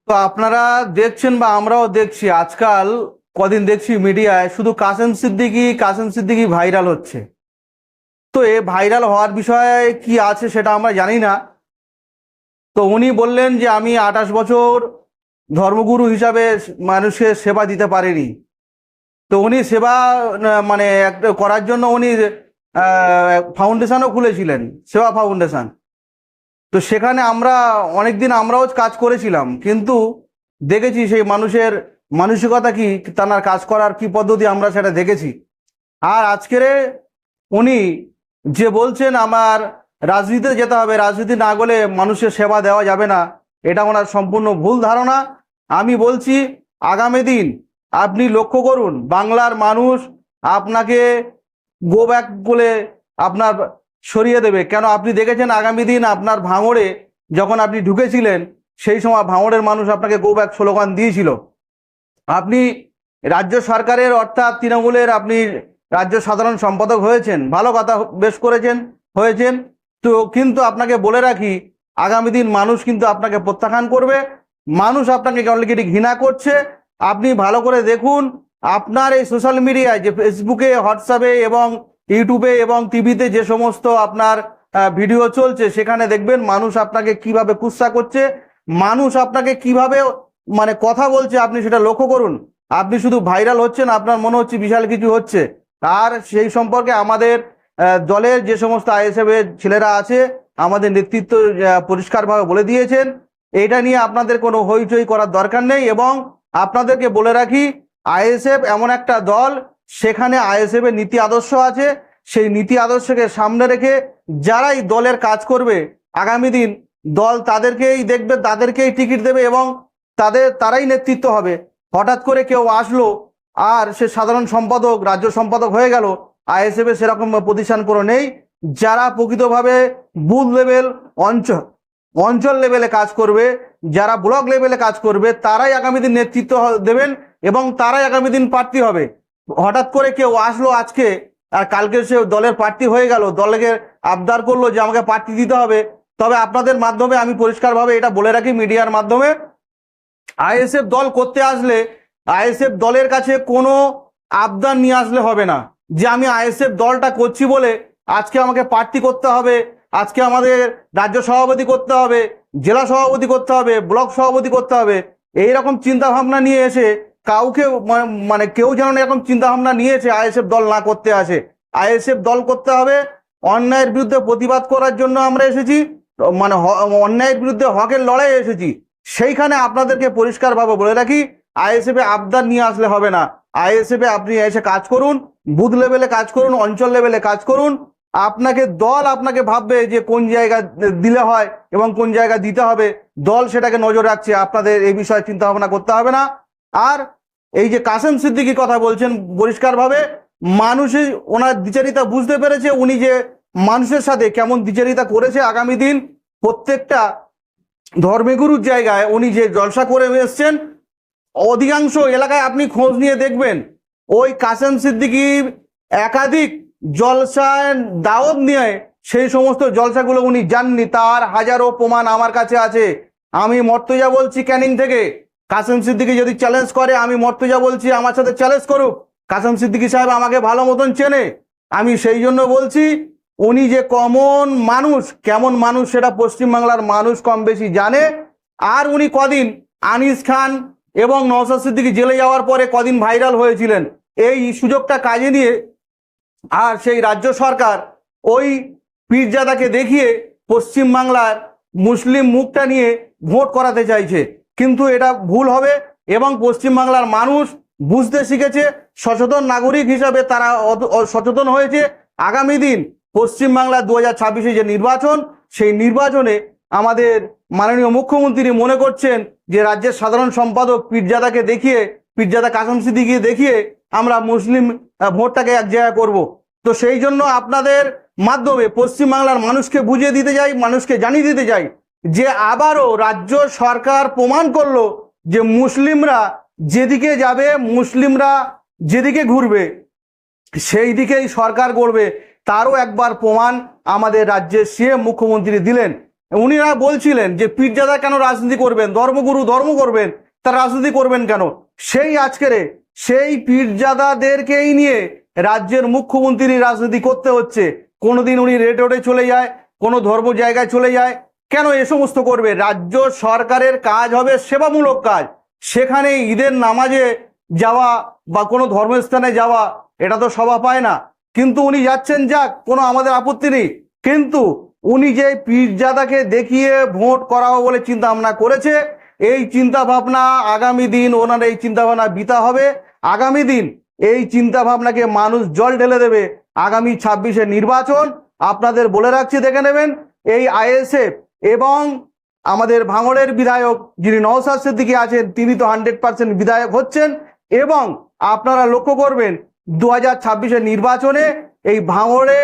তো আপনারা দেখছেন বা আমরাও দেখছি আজকাল কদিন দেখছি মিডিয়ায় শুধু কাসেম সিদ্দিকী ভাইরাল হচ্ছে। তো এ ভাইরাল হওয়ার বিষয়ে কি আছে সেটা আমরা জানি না। তো উনি বললেন যে আমি 28 বছর ধর্মগুরু হিসাবে মানুষের সেবা দিতে পারিনি। তো উনি সেবা মানে একটা করার জন্য উনি ফাউন্ডেশনও খুলেছিলেন, সেবা ফাউন্ডেশন। তো সেখানে আমরা অনেকদিন আমরাও কাজ করেছিলাম, কিন্তু দেখেছি সেই মানুষের মানসিকতা কি, তার কাজ করার কি পদ্ধতি আমরা সেটা দেখেছি। আর আজকের উনি যে বলছেন আমার রাজনীতিতে যেতে হবে, রাজনীতি না গেলে মানুষের সেবা দেওয়া যাবে না, এটা ওনার সম্পূর্ণ ভুল ধারণা। আমি বলছি আগামী দিন আপনি লক্ষ্য করুন, বাংলার মানুষ আপনাকে গো ব্যাক বলে আপনার সরিয়ে দেবে। কেন আপনি দেখেছেন আগামী দিন আপনার ভাঙড়ে যখন আপনি ঢুকেছিলেন, সেই সময় ভাঙড়ের মানুষ আপনাকে গো ব্যাক স্লোগান দিয়েছিল। আপনি রাজ্য সরকারের অর্থাৎ তৃণমূলের আপনি রাজ্য সাধারণ সম্পাদক হয়েছেন, ভালো কথা, বেশ করেছেন, হয়েছেন। তো কিন্তু আপনাকে বলে রাখি, আগামী দিন মানুষ কিন্তু আপনাকে প্রত্যাখ্যান করবে। মানুষ আপনাকে অলরেডি ঘৃণা করছে। আপনি ভালো করে দেখুন, আপনার এই সোশ্যাল মিডিয়ায় যে ফেসবুকে, হোয়াটসঅ্যাপে এবং ইউটিউবে এবং টিভিতে যে সমস্ত আপনার ভিডিও চলছে, সেখানে দেখবেন মানুষ আপনাকে কিভাবে কুৎসা করছে, মানুষ আপনাকে কিভাবে মানে কথা বলছে, আপনি সেটা লক্ষ্য করুন। আপনি শুধু ভাইরাল হচ্ছেন, আপনার মনে হচ্ছে বিশাল কিছু হচ্ছে। আর সেই সম্পর্কে আমাদের দলের যে সমস্ত আইএসএফ এর ছেলেরা আছে, আমাদের নেতৃত্ব পরিষ্কারভাবে বলে দিয়েছেন, এটা নিয়ে আপনাদের কোনো হইচই করার দরকার নেই। এবং আপনাদেরকে বলে রাখি, আইএসএফ এমন একটা দল, সেখানে আইএসএফ এর নীতি আদর্শ আছে। সেই নীতি আদর্শকে সামনে রেখে যারাই দলের কাজ করবে, আগামী দিন দল তাদেরকেই দেখবে, তাদেরকেই টিকিট দেবে এবং তারাই নেতৃত্ব হবে। হঠাৎ করে কেউ আসলো আর সে সাধারণ সম্পাদক, রাজ্য সম্পাদক হয়ে গেল, আইএসএফ এ সেরকম প্রতিষ্ঠান কোনো নেই। যারা প্রকৃতভাবে বুথ লেভেল, অঞ্চল অঞ্চল লেভেলে কাজ করবে, যারা ব্লক লেভেলে কাজ করবে, তারাই আগামী দিন নেতৃত্ব দেবেন এবং তারাই আগামী দিন প্রার্থী হবে। হঠাৎ করে কেউ আসলো আজকে আর কালকে সে দলের প্রার্থী হয়ে গেল, দলকে আবদার করলো যে আমাকে প্রার্থী দিতে হবে। তবে আপনাদের মাধ্যমে আমি পরিষ্কারভাবে এটা বলে রাখি, মিডিয়ার মাধ্যমে, আইএসএফ দল করতে আসলে আইএসএফ দলের কাছে কোনো আবদার নিয়ে আসলে হবে না যে আমি আইএসএফ দলটা করছি বলে আজকে আমাকে প্রার্থী করতে হবে, আজকে আমাদের রাজ্য সভাপতি করতে হবে, জেলা সভাপতি করতে হবে, ব্লক সভাপতি করতে হবে। এইরকম চিন্তা ভাবনা নিয়ে এসে কাউকে মানে কেউ যেন এরকম চিন্তা ভাবনা নিয়েছে আইএসএফ দল না করতে আসে। আইএসএফ দল করতে হবে, অন্যায়ের বিরুদ্ধে প্রতিবাদ করার জন্য আমরা এসেছি, মানে অন্যায়ের বিরুদ্ধে হকের লড়াই এসেছি। সেইখানে আপনাদেরকে পরিষ্কারভাবে বলে রাখি, আইএসএফ এ আবদার নিয়ে আসলে হবে না। আইএসএফ এ আপনি এসে কাজ করুন, বুথ লেভেলে কাজ করুন, অঞ্চল লেভেলে কাজ করুন। আপনাকে দল আপনাকে ভাববে যে কোন জায়গা দিলে হয় এবং কোন জায়গা দিতে হবে, দল সেটাকে নজর রাখছে। আপনাদের এই বিষয়ে চিন্তা ভাবনা করতে হবে না। আর এই যে কাসেম সিদ্দিকীর কথা বলছেন, পরিষ্কারভাবে মানুষই ওনার দ্বিচারিতা বুঝতে পেরেছে, উনি যে মানুষের সাথে কেমন দ্বিচারিতা করেছে। আগামী দিন প্রত্যেকটা ধর্মগুরুর জায়গায় উনি যে জলসা করে এসছেন, অধিকাংশ এলাকায় আপনি খোঁজ নিয়ে দেখবেন ওই কাসেম সিদ্দিকী একাধিক জলসায় দাওয়াত নিয়ে সেই সমস্ত জলসাগুলো উনি যাননি। তার হাজারো প্রমাণ আমার কাছে আছে। আমি মর্তুজা বলছি ক্যানিং থেকে, কাসেম সিদ্দিকী যদি চ্যালেঞ্জ করে, আমি মর্তুজা বলছি আমার সাথে চ্যালেঞ্জ করুক। কাসেম সিদ্দিকী সাহেব আমাকে ভালো মতন চেনে। আমি সেই জন্য বলছি, উনি যে কমন মানুষ, কেমন মানুষ সেটা পশ্চিমবাংলার মানুষ কম বেশি জানে। আর উনি কদিন আনিস খান এবং নওশাদ সিদ্দিকী জেলে যাওয়ার পরে কদিন ভাইরাল হয়েছিলেন, এই সুযোগটা কাজে নিয়ে আর সেই রাজ্য সরকার ওই পীরজাদাকে দেখিয়ে পশ্চিমবাংলার মুসলিম মুখটা নিয়ে ভোট করাতে চাইছে। কিন্তু এটা ভুল হবে এবং পশ্চিমবাংলার মানুষ বুঝতে শিখেছে, সচেতন নাগরিক হিসাবে তারা সচেতন হয়েছে। আগামী দিন পশ্চিমবাংলা 2026-এ যে নির্বাচন, সেই নির্বাচনে আমাদের মাননীয় মুখ্যমন্ত্রী মনে করছেন যে রাজ্যের সাধারণ সম্পাদক পীরজাদাকে দেখিয়ে, পীরজাদা কাসেম সিদ্দিকীকে দেখিয়ে আমরা মুসলিম ভোটটাকে এক জায়গায় করব। তো সেই জন্য আপনাদের মাধ্যমে পশ্চিমবাংলার মানুষকে বুঝিয়ে দিতে চাই, মানুষকে জানিয়ে দিতে চাই যে আবারও রাজ্য সরকার প্রমাণ করলো যে মুসলিমরা যেদিকে যাবে, মুসলিমরা যেদিকে ঘুরবে, সেই দিকেই সরকার করবে। তারও একবার প্রমাণ আমাদের রাজ্যের সিএম মুখ্যমন্ত্রী দিলেন। উনিরা বলছিলেন যে পীরজাদা কেন রাজনীতি করবেন, ধর্মগুরু ধর্ম করবেন, তার রাজনীতি করবেন কেন? সেই পীরজাদাদেরকেই নিয়ে রাজ্যের মুখ্যমন্ত্রী রাজনীতি করতে হচ্ছে। কোনোদিন উনি রেড রোডে চলে যায়, কোনো ধর্ম জায়গায় চলে যায়। কেন এ সমস্ত করবে? রাজ্য সরকারের কাজ হবে সেবামূলক কাজ। সেখানে ঈদের নামাজে যাওয়া বা কোনো ধর্মস্থানে যাওয়া এটা তো সভা পায় না, কিন্তু উনি যাচ্ছেন, যাক, কোনো আমাদের আপত্তি নেই। কিন্তু উনি যে পীরজাদাকে দেখিয়ে ভোট করাবো বলে চিন্তা ভাবনা করেছে, এই চিন্তা ভাবনা আগামী দিন ওনার এই চিন্তা ভাবনা বৃথা হবে। আগামী দিন এই চিন্তা ভাবনাকে মানুষ জল ঢেলে দেবে। আগামী 26-এর নির্বাচন আপনাদের বলে রাখছি, দেখে নেবেন। এই আইএসএফ এবং আমাদের ভাঙড়ের বিধায়ক যিনি নওশাদ সিদ্দিকী আছেন, তিনি তো 100% বিধায়ক হচ্ছেন। এবং আপনারা লক্ষ্য করবেন 2026-এর নির্বাচনে এই ভাঙড়ে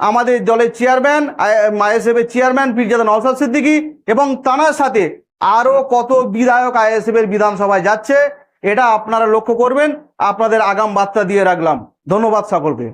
আমাদের দলের চেয়ারম্যান, আইএসএফের চেয়ারম্যান পীরজাদা নওশাদ সিদ্দিকী এবং তার সাথে আরো কত বিধায়ক আইএসএফের বিধানসভায় যাচ্ছে, এটা আপনারা লক্ষ্য করবেন। আপনাদের আগাম বার্তা দিয়ে রাখলাম। ধন্যবাদ সকলকে।